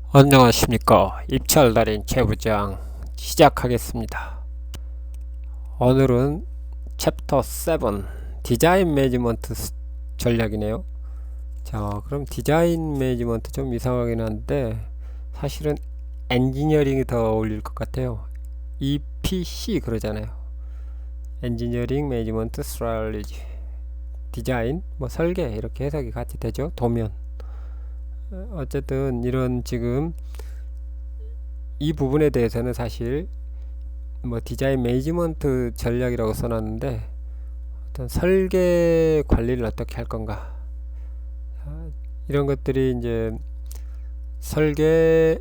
안녕하십니까. 입찰달인 최부장 시작하겠습니다. 오늘은 챕터 7 디자인 매니지먼트 전략이네요. 자, 그럼 디자인 매니지먼트 좀 이상하긴 한데 사실은 엔지니어링이 더 어울릴 것 같아요. EPC 그러잖아요. 엔지니어링 매니지먼트 스트래티지, 디자인 뭐 설계 이렇게 해석이 같이 되죠. 도면. 어쨌든 이런 지금 이 부분에 대해서는 사실 뭐 디자인 매니지먼트 전략이라고 써놨는데 어떤 설계 관리를 어떻게 할 건가, 이런 것들이 이제 설계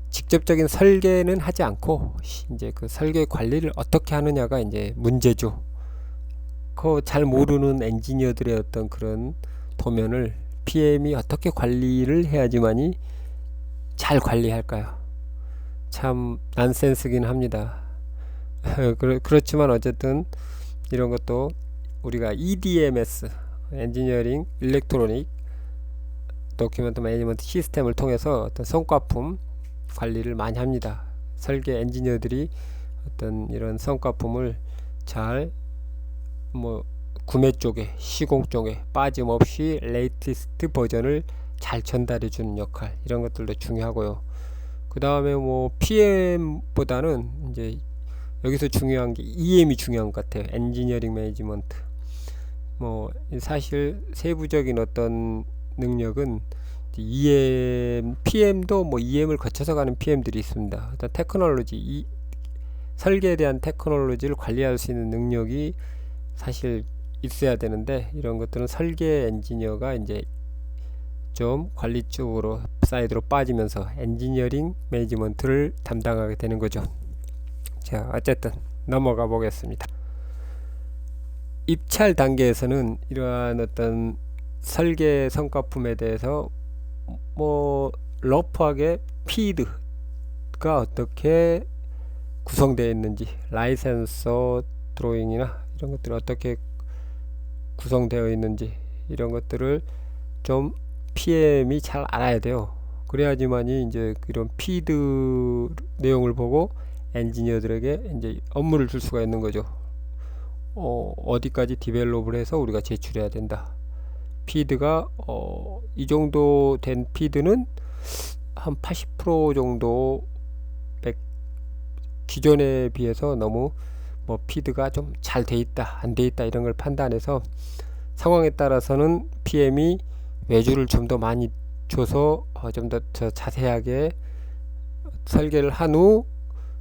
직접적인 설계는 하지 않고 이제 그 설계 관리를 어떻게 하느냐가 이제 문제죠. 그 잘 모르는 엔지니어들의 어떤 그런 도면을 PM이 어떻게 관리를 해야지만이 잘 관리할까요? 참 난센스긴 합니다. 그렇지만 어쨌든 이런 것도 우리가 EDMS, 엔지니어링 일렉트로닉 도큐멘트 매니지먼트 시스템을 통해서 어떤 성과품 관리를 많이 합니다. 설계 엔지니어들이 어떤 이런 성과품을 잘 뭐 구매 쪽에 시공 쪽에 빠짐없이 레이티스트 버전을 잘 전달해 주는 역할, 이런 것들도 중요하고요. 그 다음에 뭐 PM보다는 이제 여기서 중요한 게 EM이 중요한 것 같아요. 엔지니어링 매니지먼트. 뭐 사실 세부적인 어떤 능력은 EM, PM도 뭐 EM을 거쳐서 가는 PM들이 있습니다. 어떤 테크놀로지, 설계에 대한 테크놀로지를 관리할 수 있는 능력이 사실 있어야 되는데, 이런 것들은 설계 엔지니어가 이제 좀 관리 쪽으로 사이드로 빠지면서 엔지니어링 매니지먼트를 담당하게 되는 거죠. 자, 어쨌든 넘어가 보겠습니다. 입찰 단계에서는 이러한 어떤 설계 성과품에 대해서 뭐 러프하게 피드가 어떻게 구성되어 있는지, 라이센서 드로잉이나 이런 것들이 어떻게 구성되어 있는지, 이런 것들을 좀 PM이 잘 알아야 돼요. 그래야지만이 이제 이런 피드 내용을 보고 엔지니어들에게 이제 업무를 줄 수가 있는 거죠. 어디까지 디벨롭을 해서 우리가 제출해야 된다. 피드가 이 정도 된 피드는 한 80% 정도 기존에 비해서 너무 뭐 피드가 좀 잘 돼 있다 안 돼 있다 이런 걸 판단해서 상황에 따라서는 PM이 외주를 좀 더 많이 줘서 좀 더 자세하게 설계를 한 후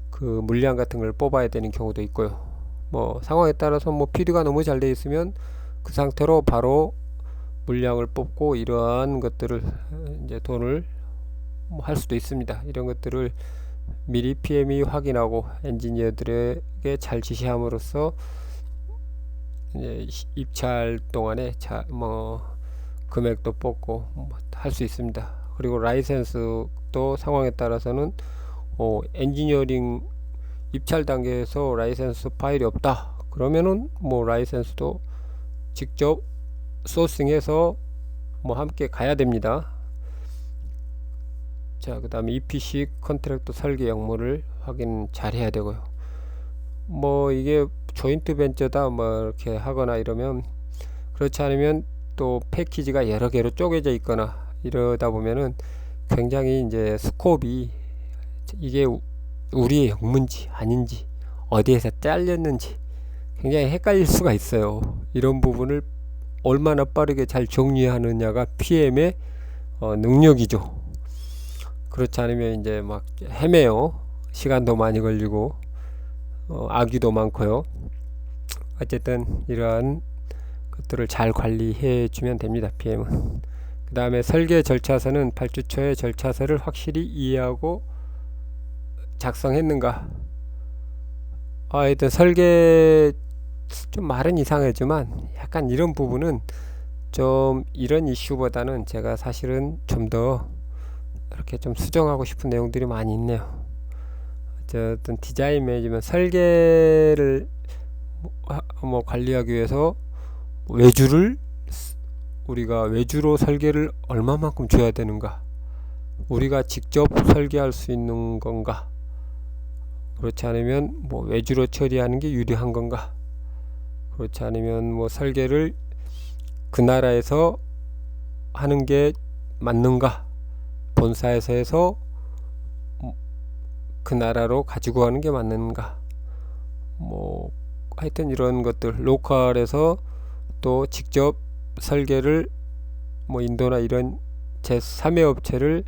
그 물량 같은 걸 뽑아야 되는 경우도 있고요. 뭐 상황에 따라서 뭐 피드가 너무 잘 돼 있으면 그 상태로 바로 물량을 뽑고 이러한 것들을 이제 돈을 뭐 할 수도 있습니다. 이런 것들을 미리 PM이 확인하고 엔지니어들에게 잘 지시함으로써 이제 입찰 동안에 뭐 금액도 뽑고 뭐 할 수 있습니다. 그리고 라이센스도 상황에 따라서는 엔지니어링 입찰 단계에서 라이센스 파일이 없다 그러면은 뭐 라이센스도 직접 소싱해서 뭐 함께 가야 됩니다. 자, 그 다음에 EPC 컨트랙트 설계 역무를 확인 잘 해야 되고요. 뭐 이게 조인트 벤처다 뭐 이렇게 하거나 이러면, 그렇지 않으면 또 패키지가 여러 개로 쪼개져 있거나 이러다 보면은 굉장히 이제 스코업이 이게 우리의 역무인지 아닌지 어디에서 잘렸는지 굉장히 헷갈릴 수가 있어요. 이런 부분을 얼마나 빠르게 잘 정리하느냐가 PM의 능력이죠. 그렇지 않으면 이제 막 헤매요. 시간도 많이 걸리고 악유도 많고요. 어쨌든 이러한 것들을 잘 관리해 주면 됩니다. PM은. 그 다음에 설계 절차서는 발주처의 절차서를 확실히 이해하고 작성했는가. 하여튼 설계 좀 말은 이상하지만 약간 이런 부분은 좀 이런 이슈보다는 제가 사실은 좀 더 이렇게 좀 수정하고 싶은 내용들이 많이 있네요. 어쨌든 디자인 매니지먼트 설계를 뭐 관리하기 위해서 외주를 우리가 외주로 설계를 얼마만큼 줘야 되는가, 우리가 직접 설계할 수 있는 건가? 그렇지 않으면 뭐 외주로 처리하는 게 유리한 건가? 그렇지 않으면 뭐 설계를 그 나라에서 하는 게 맞는가? 본사에서 해서 그 나라로 가지고 가는 게 맞는가? 뭐 하여튼 이런 것들, 로컬에서 또 직접 설계를 뭐 인도나 이런 제3의 업체를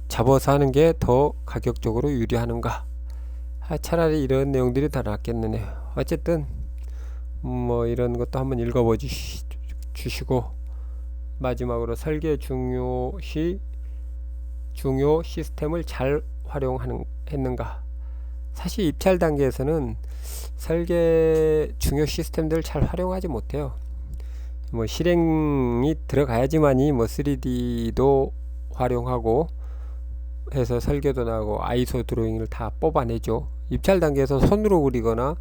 잡아서 하는 게 더 가격적으로 유리하는가? 차라리 이런 내용들이 더 낫겠네요. 어쨌든 뭐 이런 것도 한번 읽어봐 주시고, 마지막으로 설계 중요 시스템을 잘 활용했는가. 사실 입찰 단계에서는 설계 중요 시스템들을 잘 활용하지 못해요. 뭐 실행이 들어가야지만이 뭐 3D도 활용하고 해서 설계도 나고 아이소 드로잉을 다 뽑아내죠. 입찰 단계에서 손으로 그리거나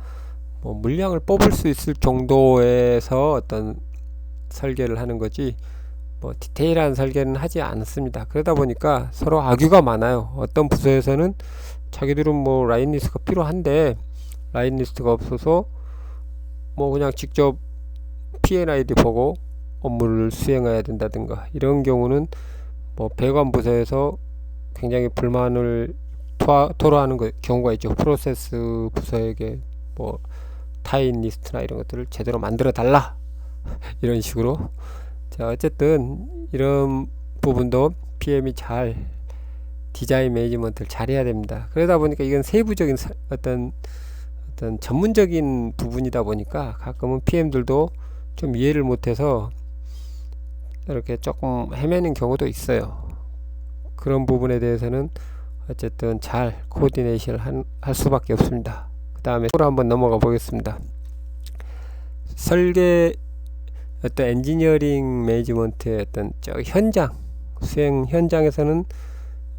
뭐 물량을 뽑을 수 있을 정도에서 어떤 설계를 하는 거지, 뭐 디테일한 설계는 하지 않습니다. 그러다 보니까 서로 악유가 많아요. 어떤 부서에서는 자기들은 뭐 라인 리스트가 필요한데 라인 리스트가 없어서 뭐 그냥 직접 P&ID 보고 업무를 수행해야 된다든가, 이런 경우는 뭐 배관 부서에서 굉장히 불만을 토로하는 경우가 있죠. 프로세스 부서에게 뭐 타인 리스트나 이런 것들을 제대로 만들어 달라 이런 식으로. 자, 어쨌든 이런 부분도 PM이 잘 디자인 매니지먼트를 잘 해야 됩니다. 그러다 보니까 이건 세부적인 어떤 전문적인 부분이다 보니까 가끔은 PM들도 좀 이해를 못해서 이렇게 조금 헤매는 경우도 있어요. 그런 부분에 대해서는 어쨌든 잘 코디네이션을 할 수밖에 없습니다. 그 다음에 또 한번 넘어가 보겠습니다. 설계 어떤 엔지니어링 매니지먼트의 어떤 현장 수행 현장에서는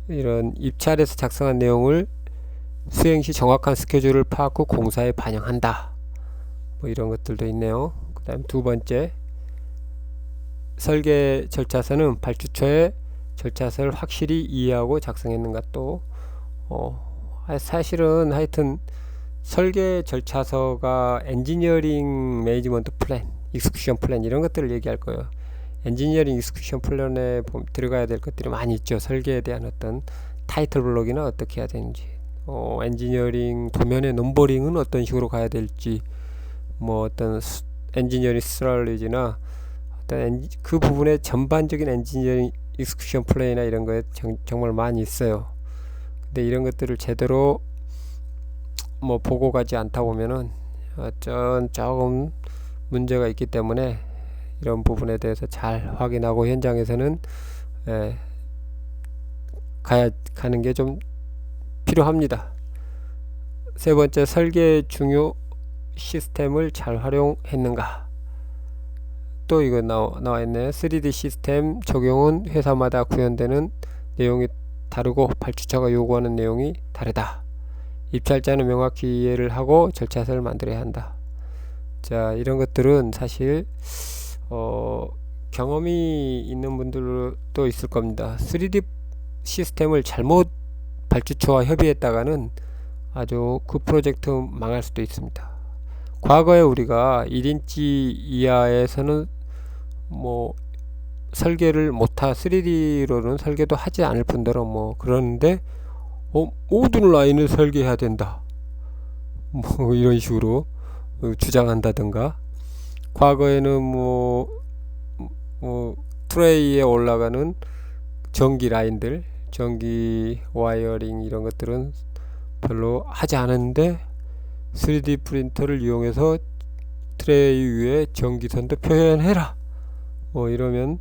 이런 입찰에서 작성한 내용을 수행 시 정확한 스케줄을 파악 후 공사에 반영한다. 뭐 이런 것들도 있네요. 그 다음 두 번째, 설계 절차서는 발주처의 절차서를 확실히 이해하고 작성했는가. 또 사실은 하여튼 설계 절차서가 엔지니어링 매니지먼트 플랜, 익스큐션 플랜 이런 것들을 얘기할 거예요. 엔지니어링 익스큐션 플랜에 들어가야 될 것들이 많이 있죠. 설계에 대한 어떤 타이틀 블록이나 어떻게 해야 되는지, 엔지니어링 도면의 넘버링은 어떤 식으로 가야 될지, 뭐 어떤 엔지니어링 스트래티지나 어떤 그 부분의 전반적인 엔지니어링 익스큐션 플레이나 이런 거에 정말 많이 있어요. 근데 이런 것들을 제대로 뭐 보고 가지 않다 보면은 조금 문제가 있기 때문에 이런 부분에 대해서 잘 확인하고 현장에서는 가는 게 좀 필요합니다. 세 번째, 설계 중요 시스템을 잘 활용했는가. 또 이거 나와 있네. 3D 시스템 적용은 회사마다 구현되는 내용이 다르고 발주처가 요구하는 내용이 다르다. 입찰자는 명확히 이해를 하고 절차서를 만들어야 한다. 자, 이런 것들은 사실 경험이 있는 분들도 있을 겁니다. 3D 시스템을 잘못 발주처와 협의했다가는 아주 그 프로젝트 망할 수도 있습니다. 과거에 우리가 1인치 이하에서는 뭐 설계를 3D로는 설계도 하지 않을 뿐더러 뭐 그러는데 모든 라인을 설계해야 된다, 뭐 이런 식으로 주장한다든가, 과거에는 뭐 트레이에 올라가는 전기 라인들, 전기 와이어링 이런 것들은 별로 하지 않았는데 3D 프린터를 이용해서 트레이 위에 전기선도 표현해라, 뭐 이러면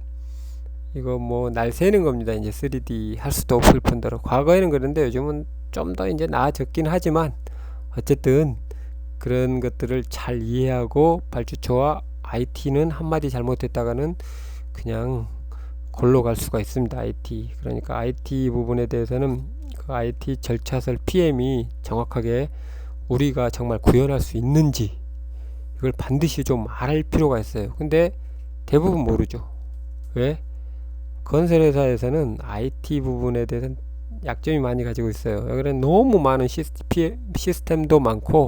이거 뭐 날 새는 겁니다. 이제 3D 할 수도 없을 뿐더러. 과거에는 그런데 요즘은 좀 더 이제 나아졌긴 하지만 어쨌든 그런 것들을 잘 이해하고 발주처와 IT는 한마디 잘못했다가는 그냥 골로 갈 수가 있습니다. IT. 그러니까 IT 부분에 대해서는 그 IT 절차설 PM이 정확하게 우리가 정말 구현할 수 있는지 이걸 반드시 좀 알을 필요가 있어요. 근데 대부분 모르죠. 왜? 건설 회사에서는 IT 부분에 대해서는 약점이 많이 가지고 있어요. 그래 너무 많은 시스템도 많고,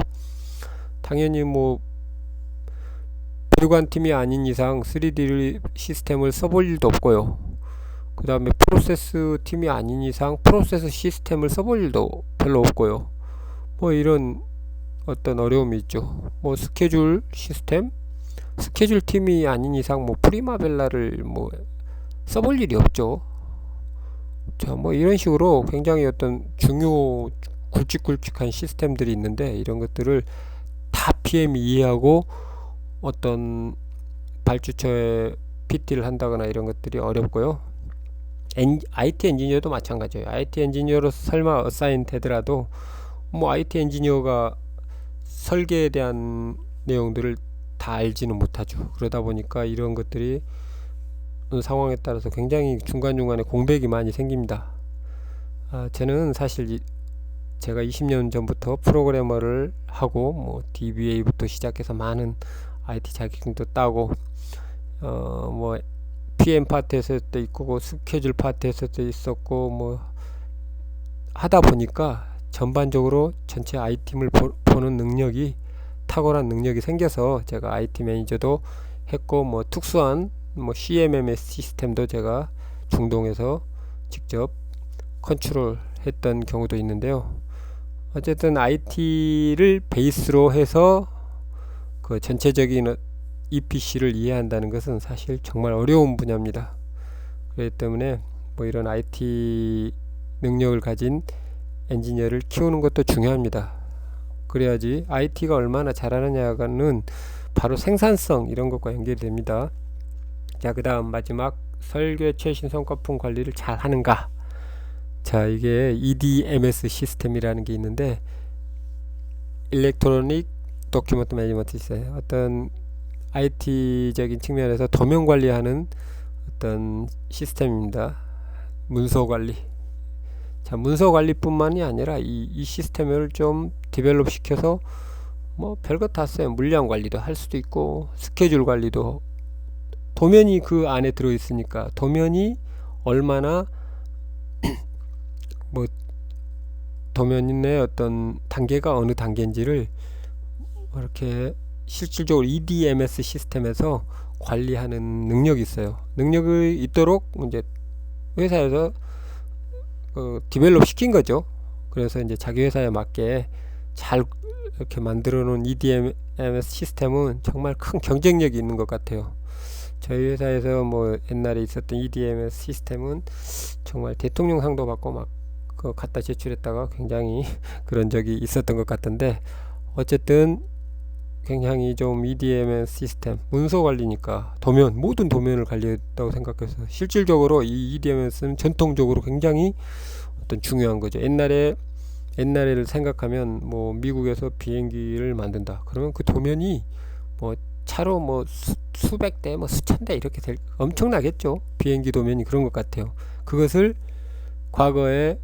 당연히 뭐 배관 팀이 아닌 이상 3D 시스템을 써볼 일도 없고요. 그 다음에 프로세스 팀이 아닌 이상 프로세스 시스템을 써볼 일도 별로 없고요. 뭐 이런 어떤 어려움이 있죠. 뭐 스케줄 시스템, 스케줄 팀이 아닌 이상 뭐 프리마벨라를 뭐 써볼 일이 없죠. 자, 뭐 이런 식으로 굉장히 어떤 굵직굵직한 시스템들이 있는데, 이런 것들을 다 PM이 이해하고 어떤 발주처에 PT를 한다거나 이런 것들이 어렵고요. IT 엔지니어도 마찬가지예요. IT 엔지니어로서 설마 어사인 되더라도 뭐 IT 엔지니어가 설계에 대한 내용들을 다 알지는 못하죠. 그러다 보니까 이런 것들이 상황에 따라서 굉장히 중간중간에 공백이 많이 생깁니다. 저는 사실 제가 20년 전부터 프로그래머를 하고 뭐 DBA부터 시작해서 많은 IT 자격증도 따고 뭐 PM 파트에서도 있고 스케줄 파트에서도 있었고 뭐 하다 보니까 전반적으로 전체 IT팀을 보는 능력이, 탁월한 능력이 생겨서 제가 IT 매니저도 했고, 뭐 특수한 뭐 CMMS 시스템도 제가 중동에서 직접 컨트롤 했던 경우도 있는데요. 어쨌든 IT를 베이스로 해서 그 전체적인 EPC를 이해한다는 것은 사실 정말 어려운 분야입니다. 그렇기 때문에 뭐 이런 IT 능력을 가진 엔지니어를 키우는 것도 중요합니다. 그래야지 IT가 얼마나 잘하느냐는 바로 생산성 이런 것과 연결됩니다. 자, 그 다음 마지막, 설계 최신 성과품 관리를 잘 하는가. 자, 이게 EDMS 시스템이라는 게 있는데, 일렉트로닉 도큐먼트 매니지먼트 있어요. 어떤 IT적인 측면에서 도면 관리하는 어떤 시스템입니다. 문서 관리. 자, 문서 관리뿐만이 아니라 이 시스템을 좀 디벨롭 시켜서 뭐 별것 다 써요. 물량 관리도 할 수도 있고, 스케줄 관리도, 도면이 그 안에 들어 있으니까 도면이 얼마나 뭐 도면의 어떤 단계가 어느 단계인지를 이렇게 실질적으로 EDMS 시스템에서 관리하는 능력이 있어요. 능력이 있도록 이제 회사에서 디벨롭 시킨 거죠. 그래서 이제 자기 회사에 맞게 잘 이렇게 만들어 놓은 EDMS 시스템은 정말 큰 경쟁력이 있는 것 같아요. 저희 회사에서 뭐 옛날에 있었던 EDMS 시스템은 정말 대통령상도 받고 막 갖다 제출했다가 굉장히 그런 적이 있었던 것 같은데, 어쨌든 굉장히 좀 EDMS 시스템, 문서 관리니까 도면, 모든 도면을 관리했다고 생각해서 실질적으로 이 EDMS는 전통적으로 굉장히 어떤 중요한 거죠. 옛날에를 생각하면 뭐 미국에서 비행기를 만든다 그러면 그 도면이 뭐 차로 뭐 수백 대, 뭐 수천 대 이렇게 엄청나겠죠. 비행기 도면이 그런 것 같아요. 그것을 과거에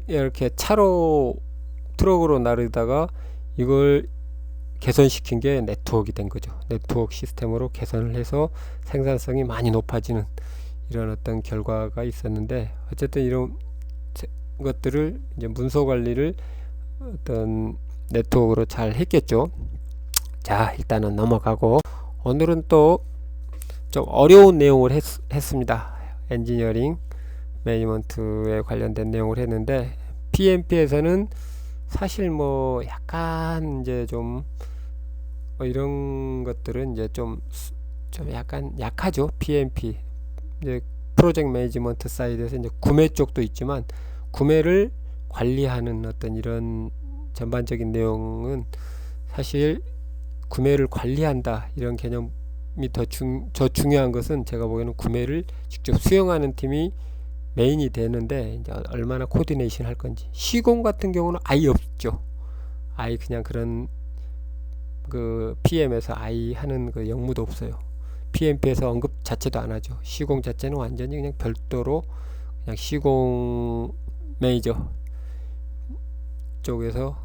이렇게 차로 트럭으로 나르다가 이걸 개선시킨 게 네트워크가 된 거죠. 네트워크 시스템으로 개선을 해서 생산성이 많이 높아지는 이런 어떤 결과가 있었는데, 어쨌든 이런 것들을 이제 문서 관리를 어떤 네트워크로 잘 했겠죠. 자, 일단은 넘어가고, 오늘은 또 좀 어려운 내용을 했습니다. 엔지니어링 매니지먼트에 관련된 내용을 했는데, PMP에서는 사실 뭐 약간 이제 좀 이런 것들은 이제 좀 약간 약하죠. PMP 이제 프로젝트 매니지먼트 사이드에서 이제 구매 쪽도 있지만, 구매를 관리하는 어떤 이런 전반적인 내용은 사실 구매를 관리한다 이런 개념이 더 중요한 것은, 제가 보기에는 구매를 직접 수행하는 팀이 메인이 되는데, 이제 얼마나 코디네이션 할 건지. 시공 같은 경우는 아예 없죠. 아예 그냥 그런 그 PM에서 아예 하는 그 영무도 없어요. PMP에서 언급 자체도 안 하죠. 시공 자체는 완전히 그냥 별도로 그냥 시공 매니저 쪽에서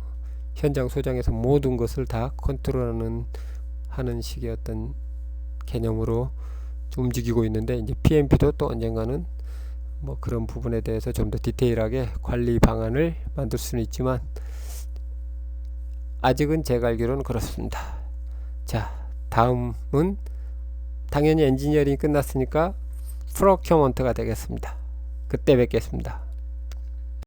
현장 소장에서 모든 것을 다 컨트롤하는 식의 어떤 개념으로 움직이고 있는데 이제 PMP도 또 언젠가는 뭐 그런 부분에 대해서 좀 더 디테일하게 관리 방안을 만들 수는 있지만 아직은 제가 알기로는 그렇습니다. 자, 다음은 당연히 엔지니어링 끝났으니까 프로큐어먼트가 되겠습니다. 그때 뵙겠습니다.